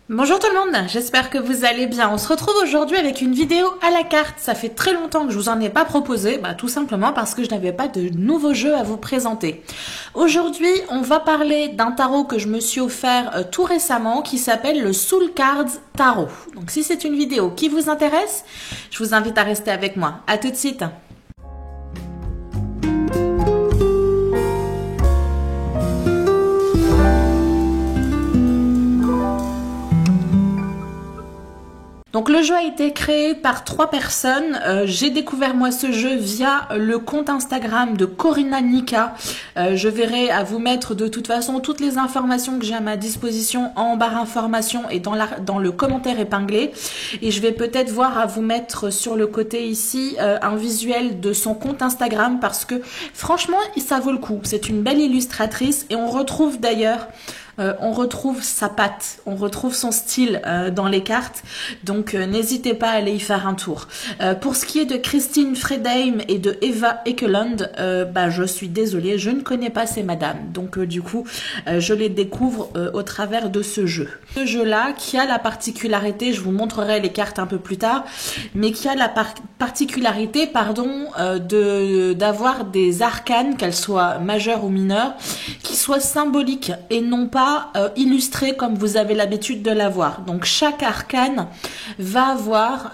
Bonjour tout le monde, j'espère que vous allez bien. On se retrouve aujourd'hui avec une vidéo à la carte. Ça fait très longtemps que je vous en ai pas proposé, tout simplement parce que je n'avais pas de nouveaux jeux à vous présenter. Aujourd'hui, on va parler d'un tarot que je me suis offert tout récemment qui s'appelle le Soul Cards Tarot. Donc si c'est une vidéo qui vous intéresse, je vous invite à rester avec moi. À tout de suite. Donc le jeu a été créé par 3 personnes. J'ai découvert moi ce jeu via le compte Instagram de Corina Nika. Je verrai à vous mettre de toute façon toutes les informations que j'ai à ma disposition en barre information et dans le commentaire épinglé. Et je vais peut-être voir à vous mettre sur le côté ici un visuel de son compte Instagram parce que franchement ça vaut le coup. C'est une belle illustratrice et on retrouve d'ailleurs on retrouve sa patte, on retrouve son style dans les cartes, donc n'hésitez pas à aller y faire un tour. Pour ce qui est de Christine Fredheim et de Eva Ekelund, je suis désolée, je ne connais pas ces madames, donc du coup je les découvre au travers de ce jeu. Ce jeu-là qui a la particularité, je vous montrerai les cartes un peu plus tard, mais qui a la particularité, d'avoir des arcanes, qu'elles soient majeures ou mineures, qui soient symboliques et non pas illustré comme vous avez l'habitude de l'avoir. Donc chaque arcane va avoir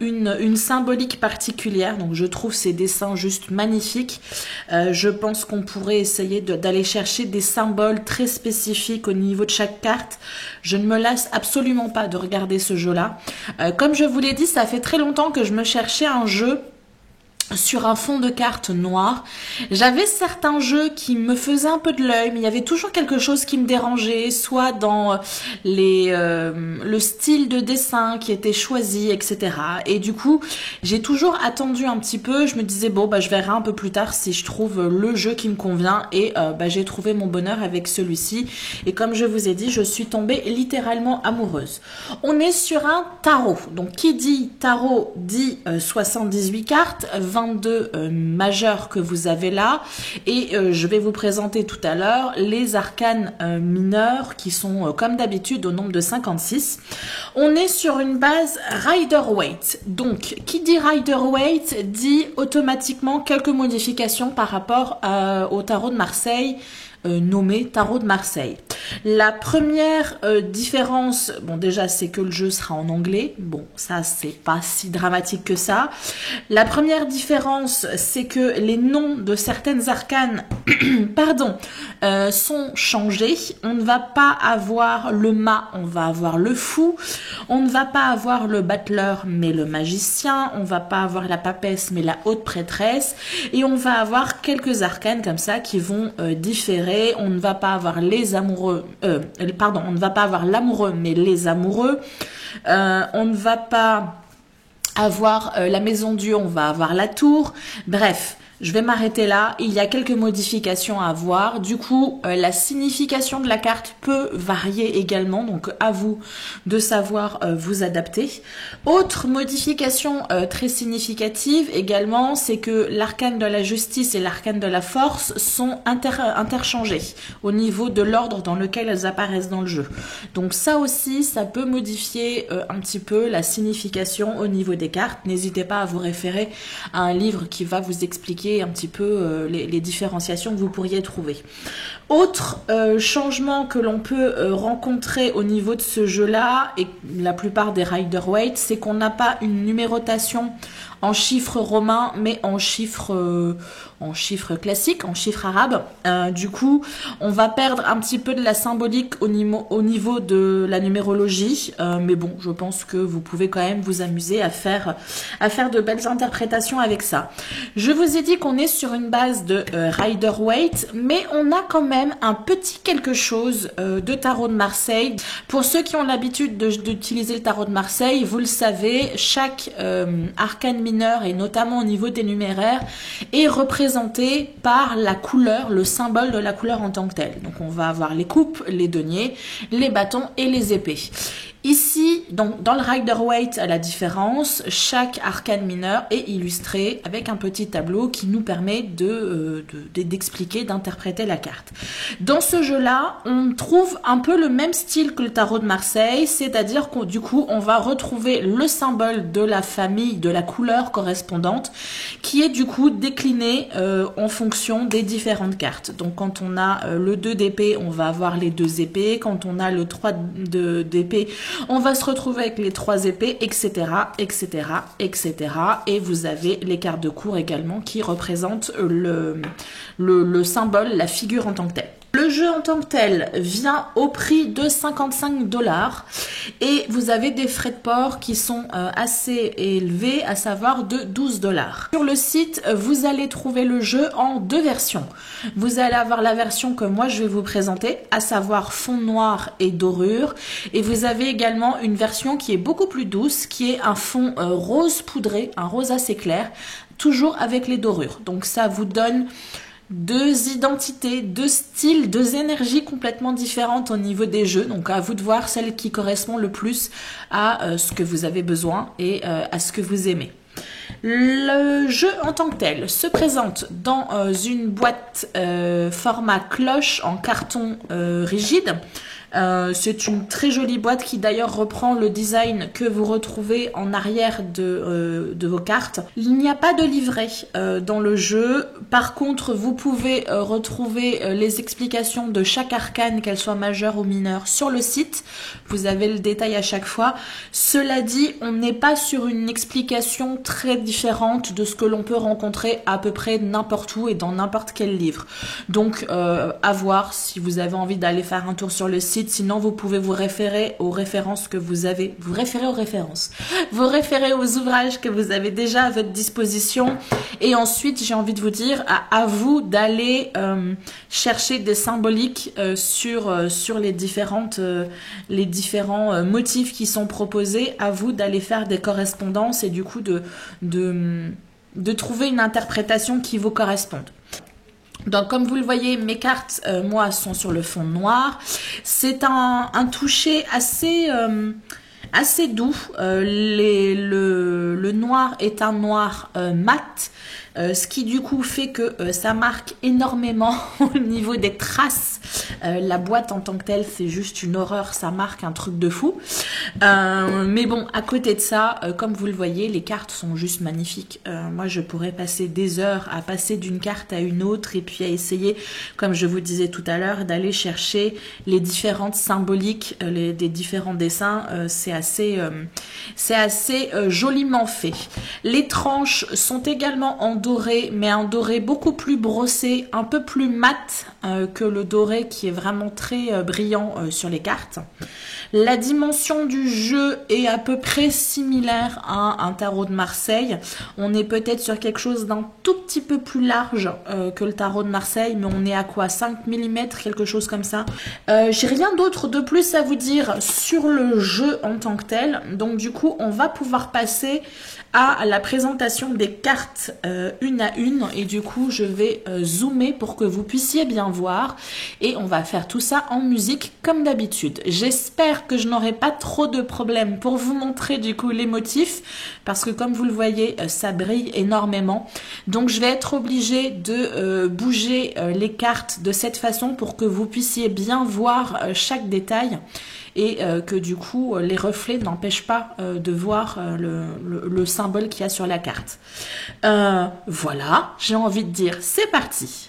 une symbolique particulière. Donc je trouve ces dessins juste magnifiques. Je pense qu'on pourrait essayer d'aller chercher des symboles très spécifiques au niveau de chaque carte. Je ne me lasse absolument pas de regarder ce jeu-là. Comme je vous l'ai dit, ça fait très longtemps que je me cherchais un jeu sur un fond de cartes noir. J'avais certains jeux qui me faisaient un peu de l'œil, mais il y avait toujours quelque chose qui me dérangeait, soit dans le style de dessin qui était choisi, etc. Et du coup, j'ai toujours attendu un petit peu. Je me disais, je verrai un peu plus tard si je trouve le jeu qui me convient. Et j'ai trouvé mon bonheur avec celui-ci. Et comme je vous ai dit, je suis tombée littéralement amoureuse. On est sur un tarot. Donc, qui dit tarot dit 78 cartes, 22 majeurs que vous avez là et je vais vous présenter tout à l'heure les arcanes mineurs qui sont comme d'habitude au nombre de 56. On est sur une base Rider-Waite. Donc qui dit Rider-Waite dit automatiquement quelques modifications par rapport au tarot de Marseille nommé Tarot de Marseille. La première différence, déjà c'est que le jeu sera en anglais, ça c'est pas si dramatique que ça. La première différence c'est que les noms de certaines arcanes sont changés. On ne va pas avoir le mât, on va avoir le fou. On ne va pas avoir le battleur mais le magicien. On va pas avoir la papesse mais la haute prêtresse. Et on va avoir quelques arcanes comme ça qui vont différer. On ne va pas avoir les amoureux, on ne va pas avoir l'amoureux, mais les amoureux. On ne va pas avoir la maison Dieu, on va avoir la tour. Bref. Je vais m'arrêter là, il y a quelques modifications à avoir, du coup la signification de la carte peut varier également, donc à vous de savoir vous adapter. Autre modification très significative également, c'est que l'arcane de la justice et l'arcane de la force sont interchangés au niveau de l'ordre dans lequel elles apparaissent dans le jeu. Donc ça aussi, ça peut modifier un petit peu la signification au niveau des cartes. N'hésitez pas à vous référer à un livre qui va vous expliquer un petit peu les différenciations que vous pourriez trouver. Autre changement que l'on peut rencontrer au niveau de ce jeu-là, et la plupart des Rider-Waite, c'est qu'on n'a pas une numérotation en chiffres romains, mais en chiffres classiques, en chiffres arabes. Du coup, on va perdre un petit peu de la symbolique au niveau de la numérologie, mais je pense que vous pouvez quand même vous amuser à faire de belles interprétations avec ça. Je vous ai dit qu'on est sur une base de Rider-Waite, mais on a quand même un petit quelque chose de tarot de Marseille. Pour ceux qui ont l'habitude d'utiliser le tarot de Marseille, vous le savez, chaque arcane mineur, et notamment au niveau des numéraires, est représenté par la couleur, le symbole de la couleur en tant que tel. Donc on va avoir les coupes, les deniers, les bâtons et les épées. Ici, donc dans le Rider-Waite, à la différence, chaque arcane mineur est illustré avec un petit tableau qui nous permet d'expliquer, d'interpréter la carte. Dans ce jeu-là, on trouve un peu le même style que le tarot de Marseille, c'est-à-dire qu'on du coup, on va retrouver le symbole de la famille, de la couleur correspondante, qui est du coup décliné en fonction des différentes cartes. Donc quand on a le 2 d'épée, on va avoir les 2 épées. Quand on a le 3 d'épée, on va se retrouver avec les 3 épées, etc., etc., etc. Et vous avez les cartes de cour également qui représentent le symbole, la figure en tant que telle. Le jeu en tant que tel vient au prix de 55 $ et vous avez des frais de port qui sont assez élevés, à savoir de 12 $. Sur le site, vous allez trouver le jeu en 2 versions. Vous allez avoir la version que moi je vais vous présenter, à savoir fond noir et dorure. Et vous avez également une version qui est beaucoup plus douce, qui est un fond rose poudré, un rose assez clair, toujours avec les dorures. Donc ça vous donne 2 identités, 2 styles, 2 énergies complètement différentes au niveau des jeux. Donc à vous de voir celle qui correspond le plus à ce que vous avez besoin et à ce que vous aimez. Le jeu en tant que tel se présente dans une boîte format cloche en carton rigide. C'est une très jolie boîte qui d'ailleurs reprend le design que vous retrouvez en arrière de vos cartes. Il n'y a pas de livret dans le jeu. Par contre, vous pouvez retrouver les explications de chaque arcane, qu'elle soit majeure ou mineure, sur le site. Vous avez le détail à chaque fois. Cela dit, on n'est pas sur une explication très différente de ce que l'on peut rencontrer à peu près n'importe où et dans n'importe quel livre. Donc, à voir si vous avez envie d'aller faire un tour sur le site. Sinon, vous pouvez vous référer aux références que vous avez. Vous référez aux références. Vous référez aux ouvrages que vous avez déjà à votre disposition. Et ensuite, j'ai envie de vous dire, à vous d'aller chercher des symboliques sur les différents motifs qui sont proposés. À vous d'aller faire des correspondances et du coup de trouver une interprétation qui vous corresponde. Donc comme vous le voyez, mes cartes, moi, sont sur le fond noir. C'est un toucher assez doux. Le noir est un noir mat. Ce qui du coup fait que ça marque énormément au niveau des traces. La boîte en tant que telle, c'est juste une horreur, ça marque un truc de fou. Mais bon, à côté de ça, comme vous le voyez, les cartes sont juste magnifiques. Moi, je pourrais passer des heures à passer d'une carte à une autre et puis à essayer, comme je vous disais tout à l'heure, d'aller chercher les différentes symboliques des différents dessins. C'est assez joliment fait. Les tranches sont également en doré, mais un doré beaucoup plus brossé, un peu plus mat que le doré qui est vraiment très brillant sur les cartes. La dimension du jeu est à peu près similaire à un tarot de Marseille. On est peut-être sur quelque chose d'un tout petit peu plus large que le tarot de Marseille, mais on est à quoi, 5 mm, quelque chose comme ça. J'ai rien d'autre de plus à vous dire sur le jeu en tant que tel. Donc du coup, on va pouvoir passer à la présentation des cartes une à une. Et du coup, je vais zoomer pour que vous puissiez bien voir. Et on va faire tout ça en musique comme d'habitude. J'espère que je n'aurai pas trop de problèmes pour vous montrer du coup les motifs. Parce que comme vous le voyez, ça brille énormément. Donc je vais être obligée de bouger les cartes de cette façon pour que vous puissiez bien voir chaque détail. Et que du coup les reflets n'empêchent pas de voir le symbole qu'il y a sur la carte. Voilà, j'ai envie de dire c'est parti.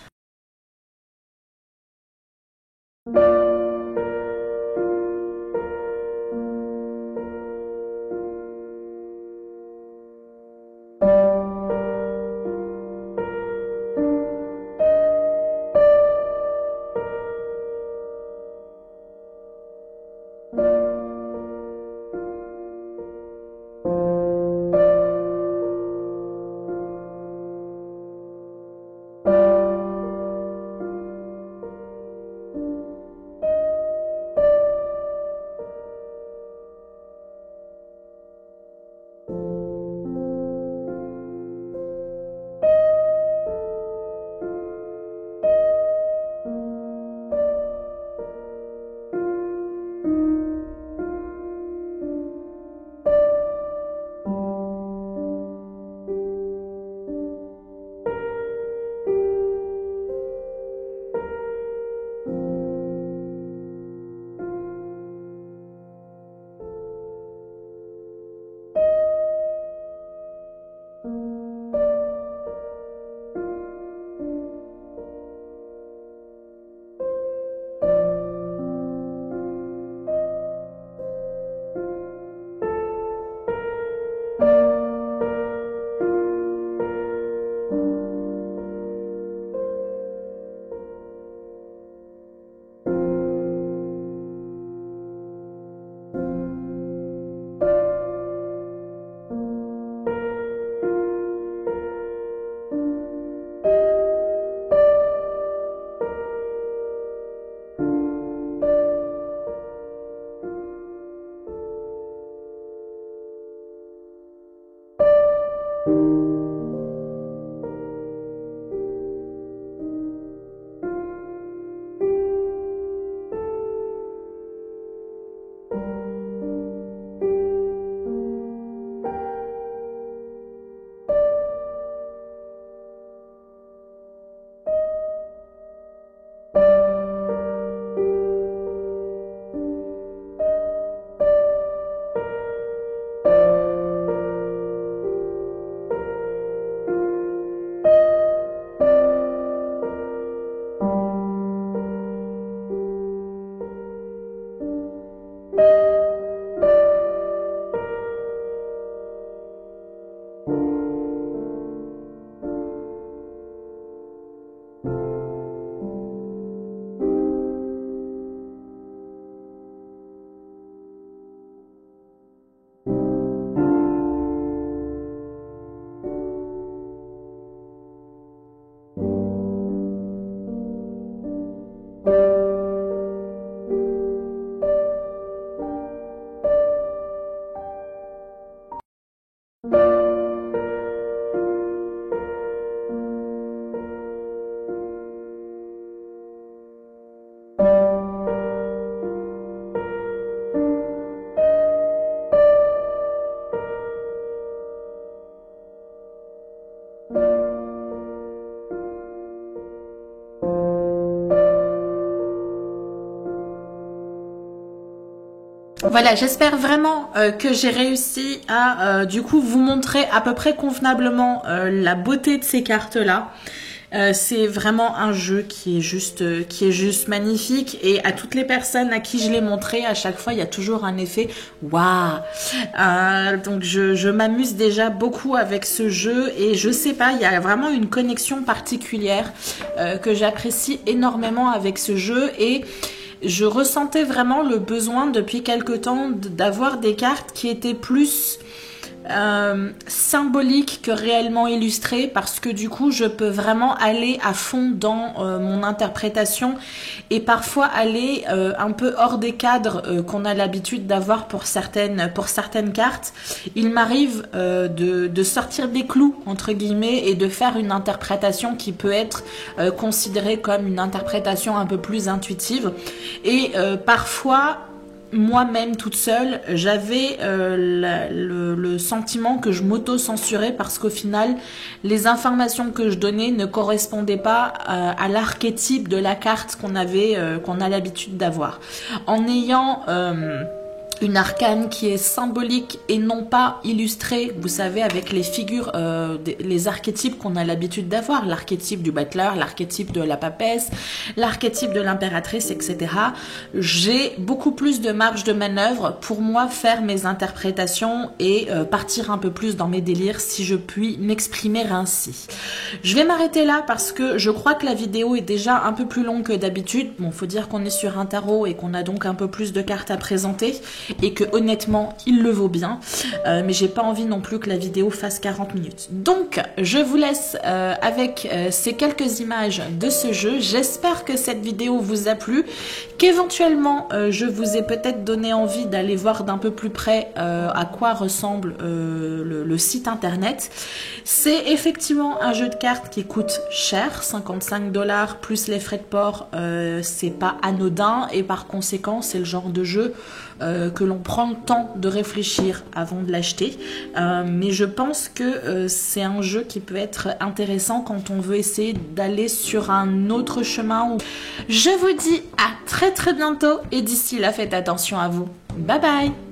Voilà, j'espère vraiment que j'ai réussi à du coup vous montrer à peu près convenablement la beauté de ces cartes-là. C'est vraiment un jeu qui est juste magnifique, et à toutes les personnes à qui je l'ai montré, à chaque fois il y a toujours un effet waouh. Donc je m'amuse déjà beaucoup avec ce jeu, et je sais pas, il y a vraiment une connexion particulière que j'apprécie énormément avec ce jeu, et je ressentais vraiment le besoin depuis quelque temps d'avoir des cartes qui étaient plus symboliques que réellement illustrées, parce que du coup je peux vraiment aller à fond dans mon interprétation, et parfois aller un peu hors des cadres qu'on a l'habitude d'avoir pour certaines cartes. Il m'arrive de sortir des clous entre guillemets et de faire une interprétation qui peut être considérée comme une interprétation un peu plus intuitive, et parfois moi-même toute seule, j'avais le sentiment que je m'auto-censurais, parce qu'au final, les informations que je donnais ne correspondaient pas à l'archétype de la carte qu'on a l'habitude d'avoir. En ayant une arcane qui est symbolique et non pas illustrée, vous savez, avec les figures, les archétypes qu'on a l'habitude d'avoir, l'archétype du battleur, l'archétype de la papesse, l'archétype de l'impératrice, etc. J'ai beaucoup plus de marge de manœuvre pour moi faire mes interprétations et partir un peu plus dans mes délires, si je puis m'exprimer ainsi. Je vais m'arrêter là parce que je crois que la vidéo est déjà un peu plus longue que d'habitude. Bon, faut dire qu'on est sur un tarot et qu'on a donc un peu plus de cartes à présenter, et que honnêtement il le vaut bien, mais j'ai pas envie non plus que la vidéo fasse 40 minutes. Donc je vous laisse avec ces quelques images de ce jeu. J'espère que cette vidéo vous a plu, qu'éventuellement je vous ai peut-être donné envie d'aller voir d'un peu plus près à quoi ressemble le site internet. C'est effectivement un jeu de cartes qui coûte cher, 55 $ plus les frais de port, c'est pas anodin, et par conséquent c'est le genre de jeu que l'on prend le temps de réfléchir avant de l'acheter, mais je pense que c'est un jeu qui peut être intéressant quand on veut essayer d'aller sur un autre chemin. Je vous dis à très bientôt, et d'ici là faites attention à vous. Bye bye.